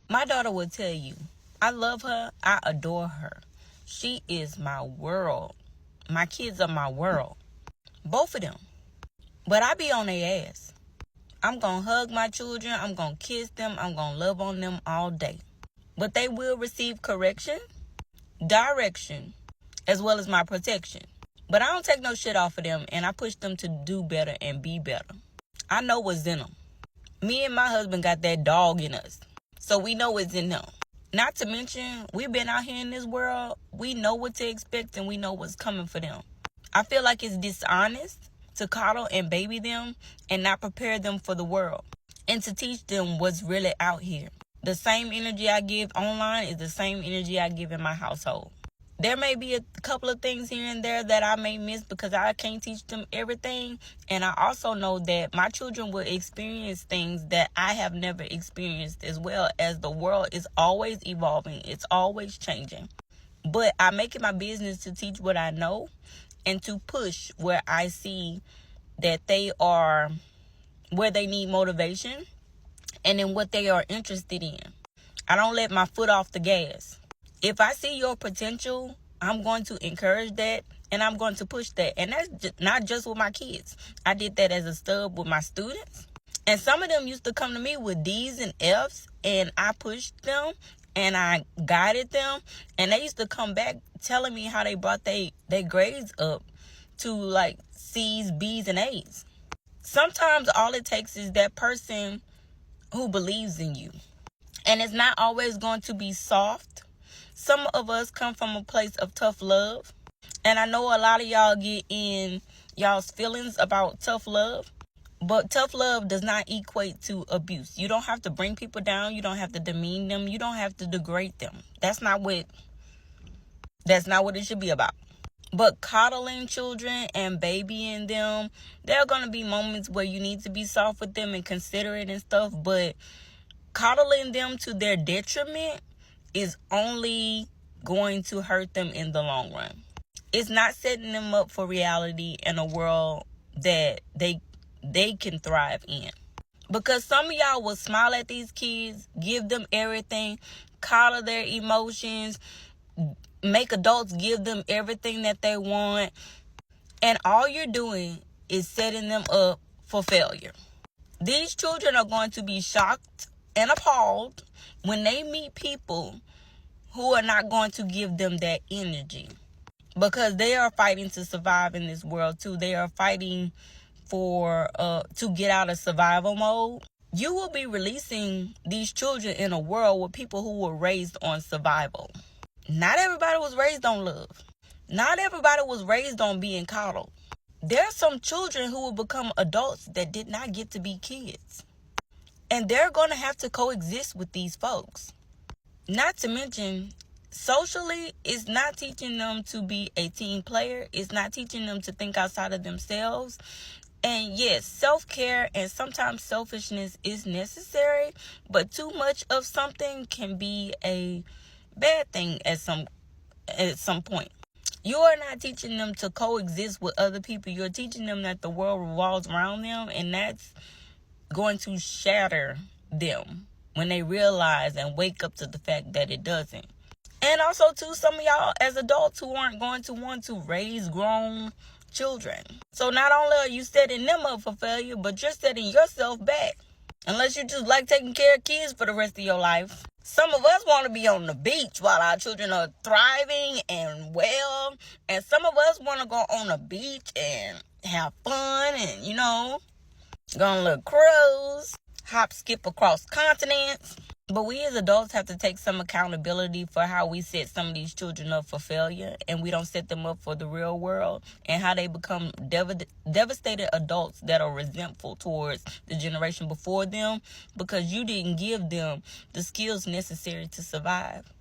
My daughter will tell you, I love her. I adore her. She is my world. My kids are my world. Both of them. But I be on their ass. I'm going to hug my children. I'm going to kiss them. I'm going to love on them all day. But they will receive correction, direction, as well as my protection. But I don't take no shit off of them, and I push them to do better and be better. I know what's in them. Me and my husband got that dog in us. So we know what's in them. Not to mention, we've been out here in this world. We know what to expect and we know what's coming for them. I feel like it's dishonest to coddle and baby them and not prepare them for the world. And to teach them what's really out here. The same energy I give online is the same energy I give in my household. There may be a couple of things here and there that I may miss because I can't teach them everything. And I also know that my children will experience things that I have never experienced as well, as the world is always evolving. It's always changing. But I make it my business to teach what I know and to push where I see that they are, where they need motivation and in what they are interested in. I don't let my foot off the gas. If I see your potential, I'm going to encourage that and I'm going to push that. And that's not just with my kids. I did that as a stub with my students. And some of them used to come to me with D's and F's and I pushed them and I guided them. And they used to come back telling me how they brought their grades up to like C's, B's, and A's. Sometimes all it takes is that person who believes in you. And it's not always going to be soft. Some of us come from a place of tough love. And I know a lot of y'all get in y'all's feelings about tough love. But tough love does not equate to abuse. You don't have to bring people down. You don't have to demean them. You don't have to degrade them. That's not what it should be about. But coddling children and babying them, there are going to be moments where you need to be soft with them and considerate and stuff. But coddling them to their detriment is only going to hurt them in the long run. It's not setting them up for reality in a world that they can thrive in. Because some of y'all will smile at these kids, give them everything, coddle their emotions, make adults give them everything that they want. And all you're doing is setting them up for failure. These children are going to be shocked and appalled when they meet people who are not going to give them that energy. Because they are fighting to survive in this world too. They are fighting for to get out of survival mode. You will be releasing these children in a world with people who were raised on survival. Not everybody was raised on love. Not everybody was raised on being coddled. There are some children who will become adults that did not get to be kids. And they're going to have to coexist with these folks. Not to mention, socially, it's not teaching them to be a team player. It's not teaching them to think outside of themselves. And yes, self-care and sometimes selfishness is necessary, but too much of something can be a bad thing at some point. You are not teaching them to coexist with other people. You're teaching them that the world revolves around them, and that's going to shatter them when they realize and wake up to the fact that it doesn't. And also, too, some of y'all as adults who aren't going to want to raise grown children. So not only are you setting them up for failure, but you're setting yourself back. Unless you just like taking care of kids for the rest of your life. Some of us want to be on the beach while our children are thriving and well. And some of us want to go on the beach and have fun and, go on little cruise, hop, skip across continents. But we as adults have to take some accountability for how we set some of these children up for failure and we don't set them up for the real world, and how they become devastated adults that are resentful towards the generation before them because you didn't give them the skills necessary to survive.